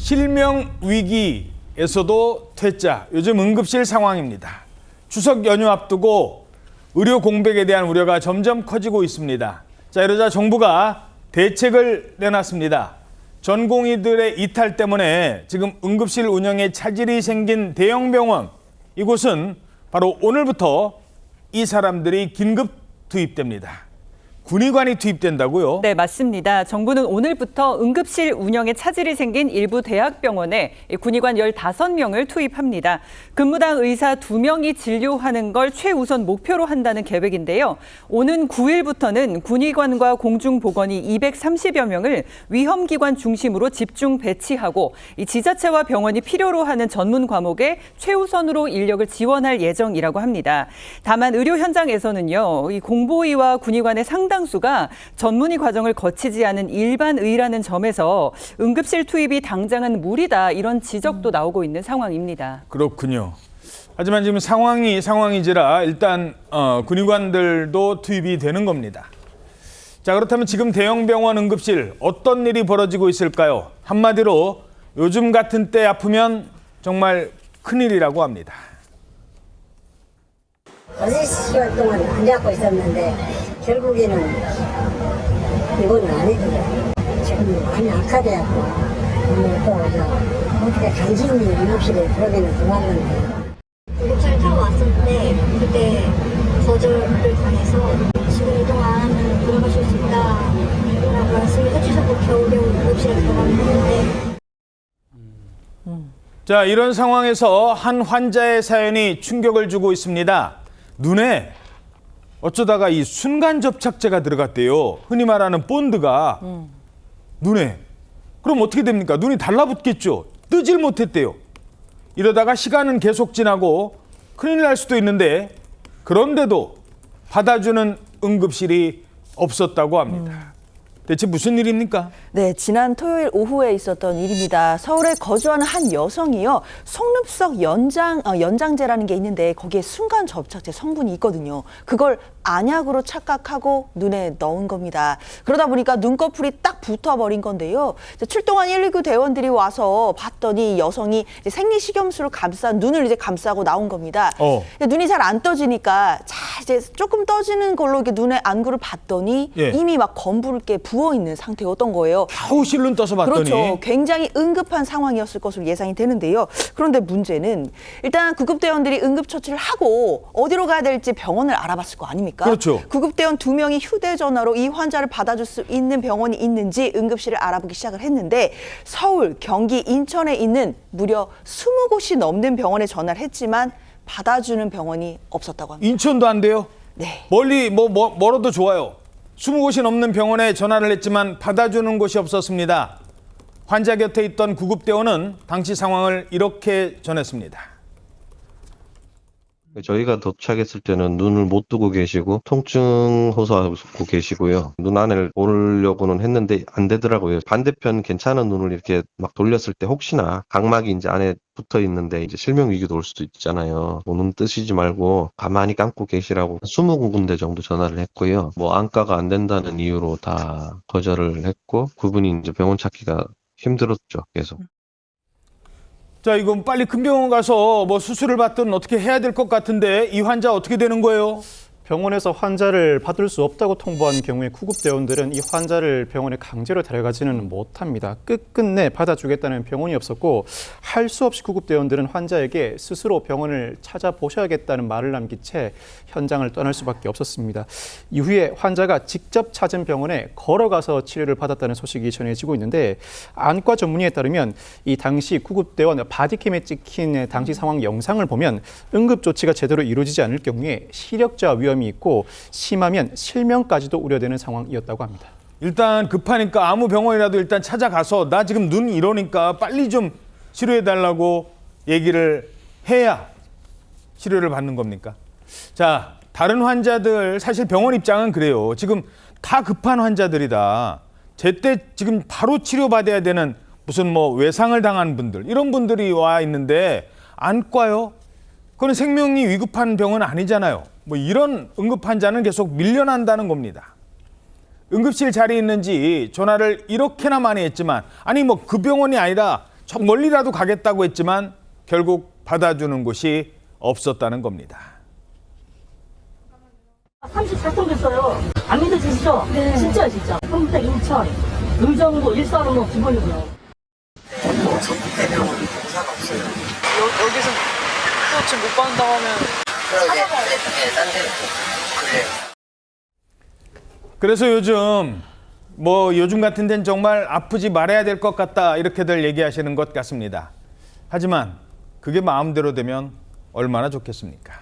실명 위기에서도 퇴짜, 요즘 응급실 상황입니다. 추석 연휴 앞두고 의료 공백에 대한 우려가 점점 커지고 있습니다. 자, 이러자 정부가 대책을 내놨습니다. 전공의들의 이탈 때문에 지금 응급실 운영에 차질이 생긴 대형 병원, 이곳은 바로 오늘부터 이 사람들이 긴급 투입됩니다. 군의관이 투입된다고요? 네, 맞습니다. 정부는 오늘부터 응급실 운영에 차질이 생긴 일부 대학병원에 군의관 15명을 투입합니다. 근무당 의사 2명이 진료하는 걸 최우선 목표로 한다는 계획인데요. 오는 9일부터는 군의관과 공중보건이 230여 명을 위험기관 중심으로 집중 배치하고 이 지자체와 병원이 필요로 하는 전문 과목에 최우선으로 인력을 지원할 예정이라고 합니다. 다만 의료 현장에서는요, 이 공보의와 군의관의 상당수가 전문의 과정을 거치지 않은 일반 의라는 점에서 응급실 투입이 당장은 무리다, 이런 지적도 나오고 있는 상황입니다. 그렇군요. 하지만 지금 상황이지라 일단 군의관들도 투입이 되는 겁니다. 자, 그렇다면 지금 대형 병원 응급실 어떤 일이 벌어지고 있을까요? 한마디로 요즘 같은 때 아프면 정말 큰일이라고 합니다. 6시간 동안 안 잡고 있었는데 결국에는 입원을 안 해주고 지금 많이 악화돼갖고 오늘 또 이제 어떻게 간신히 응급실에 들어가는 중간인데 응급차를 타고 왔었는데 그때 거절을 당해서 지금 이동안 들어가실 수 있다 라고 말씀을 해주셔서 겨우겨우 응급실에 들어가게 됐는데 자, 이런 상황에서 한 환자의 사연이 충격을 주고 있습니다. 눈에 어쩌다가 이 순간 접착제가 들어갔대요. 흔히 말하는 본드가 눈에. 그럼 어떻게 됩니까? 눈이 달라붙겠죠. 뜨질 못했대요. 이러다가 시간은 계속 지나고 큰일 날 수도 있는데, 그런데도 받아주는 응급실이 없었다고 합니다. 대체 무슨 일입니까? 네, 지난 토요일 오후에 있었던 일입니다. 서울에 거주하는 한 여성이요, 속눈썹 연장제라는 게 있는데 거기에 순간 접착제 성분이 있거든요. 그걸 안약으로 착각하고 눈에 넣은 겁니다. 그러다 보니까 눈꺼풀이 딱 붙어버린 건데요. 출동한 119 대원들이 와서 봤더니 여성이 생리식염수를 감싼 눈을 감싸고 나온 겁니다. 눈이 잘 안 떠지니까 이제 조금 떠지는 걸로 이렇게 눈의 안구를 봤더니 이미 막 검붉게 부어 있는 상태였던 거예요. 겨우 실눈 떠서 봤더니. 그렇죠. 굉장히 응급한 상황이었을 것으로 예상이 되는데요. 그런데 문제는 일단 구급대원들이 응급처치를 하고 어디로 가야 될지 병원을 알아봤을 거 아닙니까? 그렇죠. 구급대원 2명이 휴대전화로 이 환자를 받아줄 수 있는 병원이 있는지 응급실을 알아보기 시작을 했는데 서울, 경기, 인천에 있는 무려 20곳이 넘는 병원에 전화를 했지만 받아주는 병원이 없었다고 합니다. 인천도 안 돼요? 네. 멀리 멀어도 좋아요. 20곳이 넘는 병원에 전화를 했지만 받아주는 곳이 없었습니다. 환자 곁에 있던 구급대원은 당시 상황을 이렇게 전했습니다. 저희가 도착했을 때는 눈을 못 뜨고 계시고 통증 호소하고 계시고요. 눈 안을 보려고는 했는데 안 되더라고요. 반대편 괜찮은 눈을 이렇게 막 돌렸을 때 혹시나 각막이 이제 안에 붙어 있는데 이제 실명 위기도 올 수도 있잖아요. 눈 뜨시지 말고 가만히 감고 계시라고 20군데 정도 전화를 했고요. 안과가 안 된다는 이유로 다 거절을 했고 그분이 이제 병원 찾기가 힘들었죠, 계속. 자, 이건 빨리 큰 병원 가서 수술을 받든 어떻게 해야 될 것 같은데 이 환자 어떻게 되는 거예요? 병원에서 환자를 받을 수 없다고 통보한 경우에 구급대원들은 이 환자를 병원에 강제로 데려가지는 못합니다. 끝끝내 받아주겠다는 병원이 없었고 할 수 없이 구급대원들은 환자에게 스스로 병원을 찾아보셔야겠다는 말을 남긴 채 현장을 떠날 수밖에 없었습니다. 이후에 환자가 직접 찾은 병원에 걸어가서 치료를 받았다는 소식이 전해지고 있는데 안과 전문의에 따르면 이 당시 구급대원 바디캠에 찍힌 당시 상황 영상을 보면 응급조치가 제대로 이루어지지 않을 경우에 시력저하 위험이 있고 심하면 실명까지도 우려되는 상황이었다고 합니다. 일단 급하니까 아무 병원이라도 일단 찾아가서 나 지금 눈 이러니까 빨리 좀 치료해달라고 얘기를 해야 치료를 받는 겁니까? 자, 다른 환자들 사실 병원 입장은 그래요. 지금 다 급한 환자들이다. 제때 지금 바로 치료받아야 되는 무슨 외상을 당한 분들, 이런 분들이 와 있는데 안과요? 그건 생명이 위급한 병은 아니잖아요. 이런 응급 환자는 계속 밀려난다는 겁니다. 응급실 자리에 있는지 전화를 이렇게나 많이 했지만, 아니 그 병원이 아니라 저 멀리라도 가겠다고 했지만 결국 받아주는 곳이 없었다는 겁니다. 34통 됐어요. 안 믿어지시죠? 네. 진짜. 컴퓨터 인천, 의정부, 일산은 뭐 기본이고요. 여기서 또 지금 못 받는다고 하면 그래서 요즘 같은 데는 정말 아프지 말아야 될 것 같다 이렇게들 얘기하시는 것 같습니다. 하지만 그게 마음대로 되면 얼마나 좋겠습니까?